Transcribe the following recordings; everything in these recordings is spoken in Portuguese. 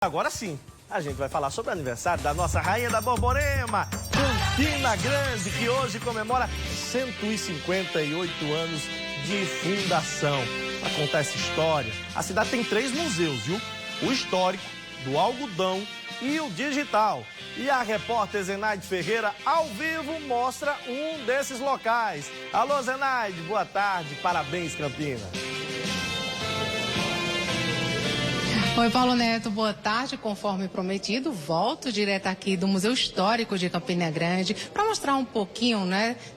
Agora sim, a gente vai falar sobre o aniversário da nossa rainha da Borborema, Campina Grande, que hoje comemora 158 anos de fundação. Para contar essa história, a cidade tem 3 museus, viu? O histórico, do algodão e o digital. E a repórter Zenaide Ferreira, ao vivo, mostra um desses locais. Alô, Zenaide, boa tarde, parabéns, Campina. Oi, Paulo Neto, boa tarde. Conforme prometido, volto direto aqui do Museu Histórico de Campina Grande para mostrar um pouquinho,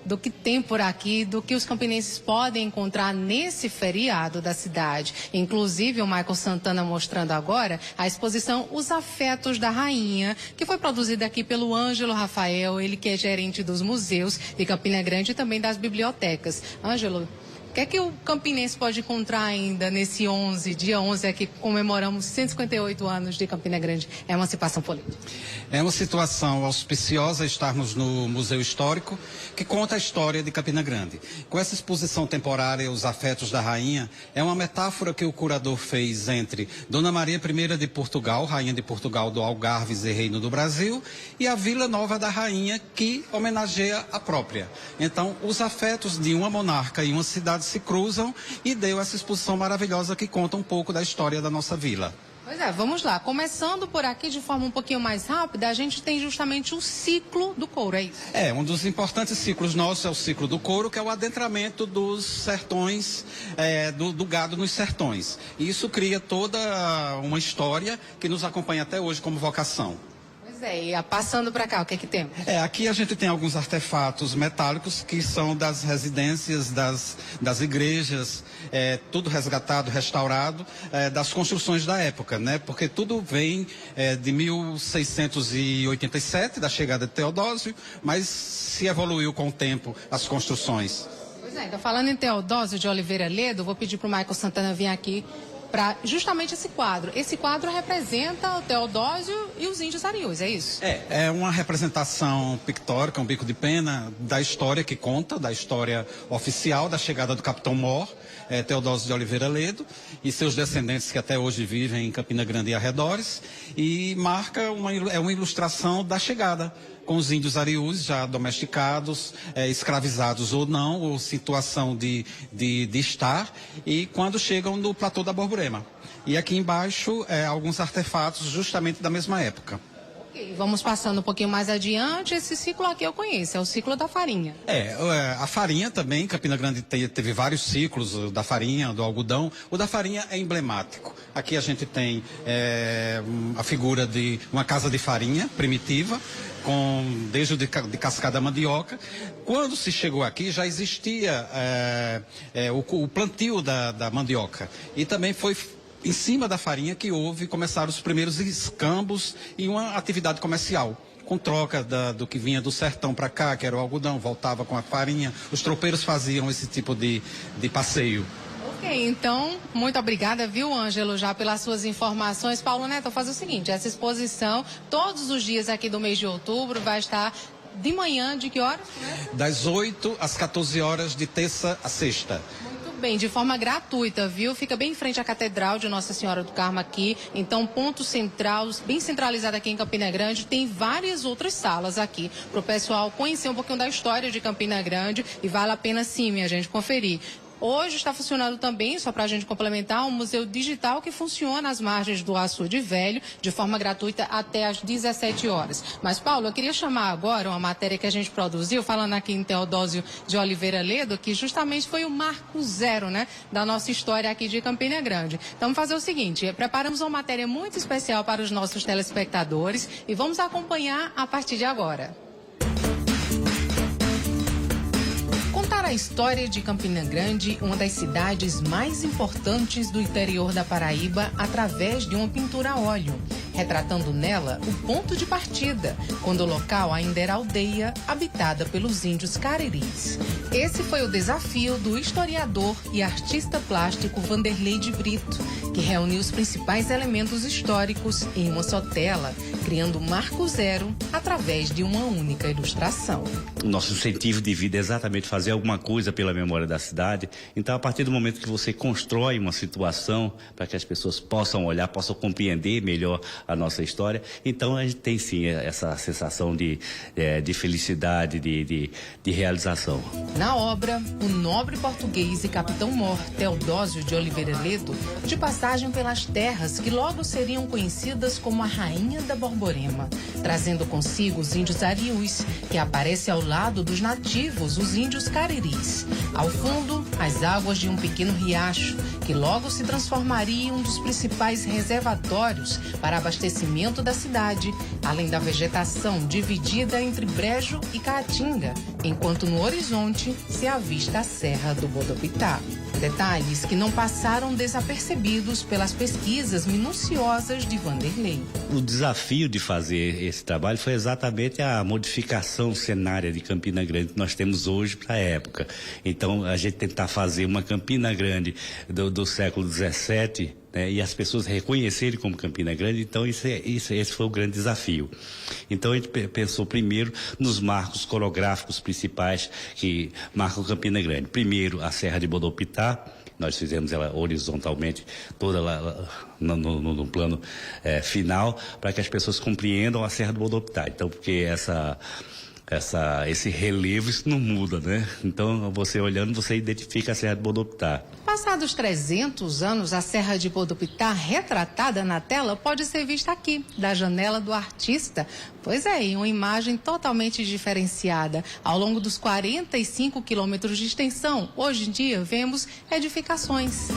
do que tem por aqui, do que os campinenses podem encontrar nesse feriado da cidade. Inclusive, o Michael Santana mostrando agora a exposição Os Afetos da Rainha, que foi produzida aqui pelo Ângelo Rafael, ele que é gerente dos museus de Campina Grande e também das bibliotecas. Ângelo, o que é que o campinense pode encontrar ainda nesse dia 11, aqui comemoramos 158 anos de Campina Grande, emancipação política? É uma situação auspiciosa estarmos no Museu Histórico, que conta a história de Campina Grande. Com essa exposição temporária, Os Afetos da Rainha, é uma metáfora que o curador fez entre Dona Maria I de Portugal, Rainha de Portugal do Algarves e Reino do Brasil, e a Vila Nova da Rainha, que homenageia a própria. Então, os afetos de uma monarca e uma cidade se cruzam e deu essa exposição maravilhosa que conta um pouco da história da nossa vila. Pois é, vamos lá. Começando por aqui de forma um pouquinho mais rápida, a gente tem justamente o ciclo do couro, é isso? É, um dos importantes ciclos nossos é o ciclo do couro, que é o adentramento dos sertões, do gado nos sertões. E isso cria toda uma história que nos acompanha até hoje como vocação. E passando para cá, o que é que temos? Aqui a gente tem alguns artefatos metálicos que são das residências, das igrejas, tudo resgatado, restaurado, das construções da época, né? Porque tudo vem de 1687, da chegada de Teodósio, mas se evoluiu com o tempo as construções. Pois é, então falando em Teodósio de Oliveira Ledo, vou pedir para o Michael Santana vir aqui para justamente esse quadro. Esse quadro representa o Teodósio e os índios arius, é isso? É uma representação pictórica, um bico de pena da história que conta, da história oficial da chegada do Capitão Mor, Teodósio de Oliveira Ledo, e seus descendentes que até hoje vivem em Campina Grande e arredores, e marca uma ilustração da chegada, com os índios arius já domesticados, escravizados ou não, ou situação de estar, e quando chegam no platô da Borborema. E aqui embaixo, alguns artefatos justamente da mesma época. Ok, vamos passando um pouquinho mais adiante. Esse ciclo aqui eu conheço, é o ciclo da farinha. A farinha também, Campina Grande teve vários ciclos da farinha, do algodão. O da farinha é emblemático. Aqui a gente tem a figura de uma casa de farinha primitiva, desde de cascada mandioca. Quando se chegou aqui já existia o plantio da mandioca, e também foi em cima da farinha que começaram os primeiros escambos e uma atividade comercial, com troca do que vinha do sertão para cá, que era o algodão, voltava com a farinha. Os tropeiros faziam esse tipo de passeio. Ok, então, muito obrigada, viu, Ângelo, já pelas suas informações. Paulo Neto, vou fazer o seguinte, essa exposição, todos os dias aqui do mês de outubro, vai estar de manhã, de que horas? Das 8 às 14 horas, de terça a sexta. Bem, de forma gratuita, viu? Fica bem em frente à Catedral de Nossa Senhora do Carmo aqui. Então, ponto central, bem centralizado aqui em Campina Grande. Tem várias outras salas aqui para o pessoal conhecer um pouquinho da história de Campina Grande, e vale a pena sim, minha gente, conferir. Hoje está funcionando também, só para a gente complementar, um museu digital que funciona às margens do Açude Velho, de forma gratuita até às 17 horas. Mas, Paulo, eu queria chamar agora uma matéria que a gente produziu, falando aqui em Teodósio de Oliveira Ledo, que justamente foi o marco zero, da nossa história aqui de Campina Grande. Então, vamos fazer o seguinte, preparamos uma matéria muito especial para os nossos telespectadores e vamos acompanhar a partir de agora. Contar a história de Campina Grande, uma das cidades mais importantes do interior da Paraíba, através de uma pintura a óleo, retratando nela o ponto de partida, quando o local ainda era aldeia habitada pelos índios cariris. Esse foi o desafio do historiador e artista plástico Vanderlei de Brito, que reuniu os principais elementos históricos em uma só tela, criando um marco zero através de uma única ilustração. O nosso incentivo de vida é exatamente fazer alguma coisa pela memória da cidade. Então, a partir do momento que você constrói uma situação para que as pessoas possam olhar, possam compreender melhor a nossa história, então a gente tem sim essa sensação de felicidade, de realização. Na obra, o nobre português e capitão-mor Teodósio de Oliveira Ledo, de passagem pelas terras que logo seriam conhecidas como a Rainha da Borborema, trazendo consigo os índios ariús, que aparece ao lado dos nativos, os índios cariris. Ao fundo, as águas de um pequeno riacho, que logo se transformaria em um dos principais reservatórios para abastecimento da cidade, além da vegetação dividida entre brejo e caatinga, enquanto no horizonte se avista a Serra do Bodopitá. Detalhes que não passaram desapercebidos pelas pesquisas minuciosas de Vanderlei. O desafio de fazer esse trabalho foi exatamente a modificação cenária de Campina Grande que nós temos hoje para a época. Então, a gente tentar fazer uma Campina Grande do século XVII, né, e as pessoas reconhecerem como Campina Grande, então esse foi o grande desafio. Então a gente pensou primeiro nos marcos coreográficos principais que marcam Campina Grande. Primeiro, a Serra de Bodopitá. Nós fizemos ela horizontalmente, toda lá no plano final, para que as pessoas compreendam a Serra do Bodopitá. Então, porque esse relevo, isso não muda, né? Então, você olhando, você identifica a Serra de Bodopitá. Passados 300 anos, a Serra de Bodopitá, retratada na tela, pode ser vista aqui, da janela do artista. Pois é, em uma imagem totalmente diferenciada. Ao longo dos 45 quilômetros de extensão, hoje em dia, vemos edificações.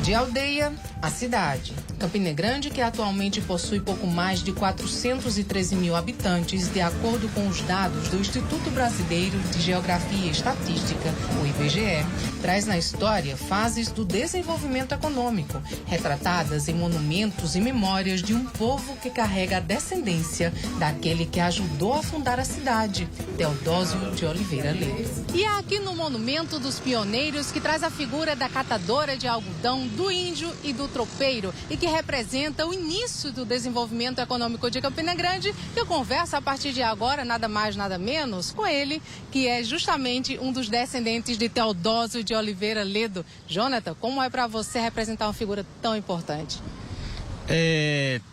De aldeia à cidade. Campina Grande, que atualmente possui pouco mais de 413 mil habitantes, de acordo com os dados do Instituto Brasileiro de Geografia e Estatística, o IBGE, traz na história fases do desenvolvimento econômico, retratadas em monumentos e memórias de um povo que carrega a descendência daquele que ajudou a fundar a cidade, Teodósio de Oliveira Ledo. E é aqui no Monumento dos Pioneiros que traz a figura da catadora de algodão, do índio e do tropeiro, e que representa o início do desenvolvimento econômico de Campina Grande, que eu converso a partir de agora, nada mais, nada menos, com ele, que é justamente um dos descendentes de Teodósio de Oliveira Ledo. Jonathan, como é para você representar uma figura tão importante?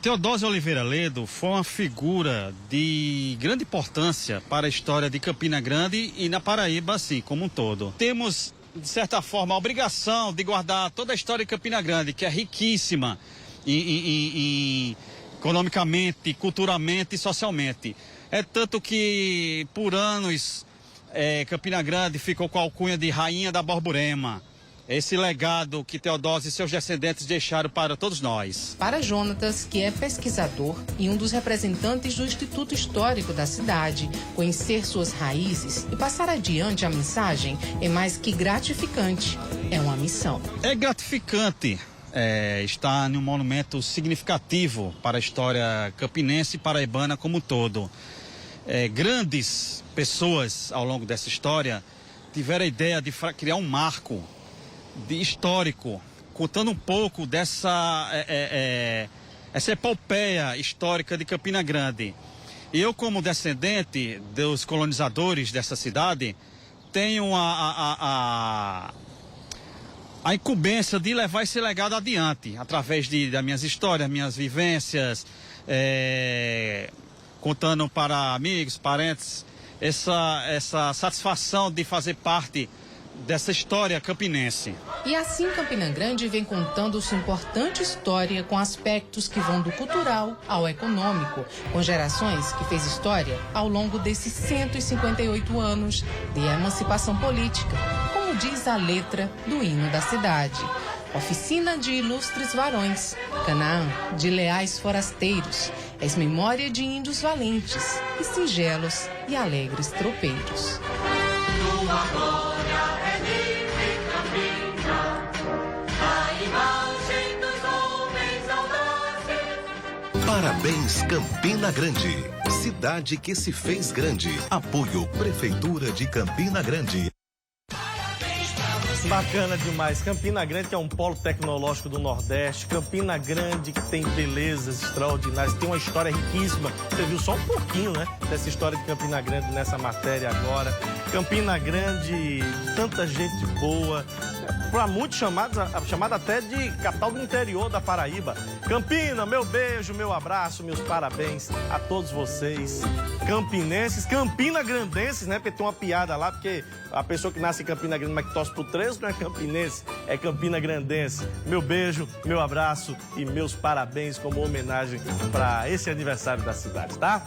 Teodósio Oliveira Ledo foi uma figura de grande importância para a história de Campina Grande e na Paraíba, assim, como um todo. Temos, de certa forma, a obrigação de guardar toda a história de Campina Grande, que é riquíssima economicamente, culturalmente e socialmente. É tanto que, por anos, Campina Grande ficou com a alcunha de Rainha da Borborema. Esse legado que Teodósio e seus descendentes deixaram para todos nós. Para Jonatas, que é pesquisador e um dos representantes do Instituto Histórico da cidade, conhecer suas raízes e passar adiante a mensagem é mais que gratificante. É uma missão. É gratificante estar em um monumento significativo para a história campinense e paraibana como um todo. Grandes pessoas ao longo dessa história tiveram a ideia de criar um marco histórico, contando um pouco dessa essa epopeia histórica de Campina Grande. E eu, como descendente dos colonizadores dessa cidade, tenho a incumbência de levar esse legado adiante, através das minhas histórias, minhas vivências, contando para amigos, parentes, essa satisfação de fazer parte dessa história campinense. E assim Campina Grande vem contando sua importante história com aspectos que vão do cultural ao econômico, com gerações que fez história ao longo desses 158 anos de emancipação política, como diz a letra do hino da cidade. Oficina de ilustres varões, Canaã de leais forasteiros, és memória de índios valentes e singelos e alegres tropeiros. Para Parabéns, Campina Grande. Cidade que se fez grande. Apoio Prefeitura de Campina Grande. Bacana demais. Campina Grande, que é um polo tecnológico do Nordeste. Campina Grande, que tem belezas extraordinárias, tem uma história riquíssima. Você viu só um pouquinho, né, dessa história de Campina Grande nessa matéria agora. Campina Grande, tanta gente boa. Para muitos chamada até de capital do interior da Paraíba. Campina, meu beijo, meu abraço, meus parabéns a todos vocês, campinenses, campinagrandenses, né? Porque tem uma piada lá, porque a pessoa que nasce em Campina Grande, mas que torce pro 13 não é campinense, é campinagrandense. Meu beijo, meu abraço e meus parabéns como homenagem para esse aniversário da cidade, tá?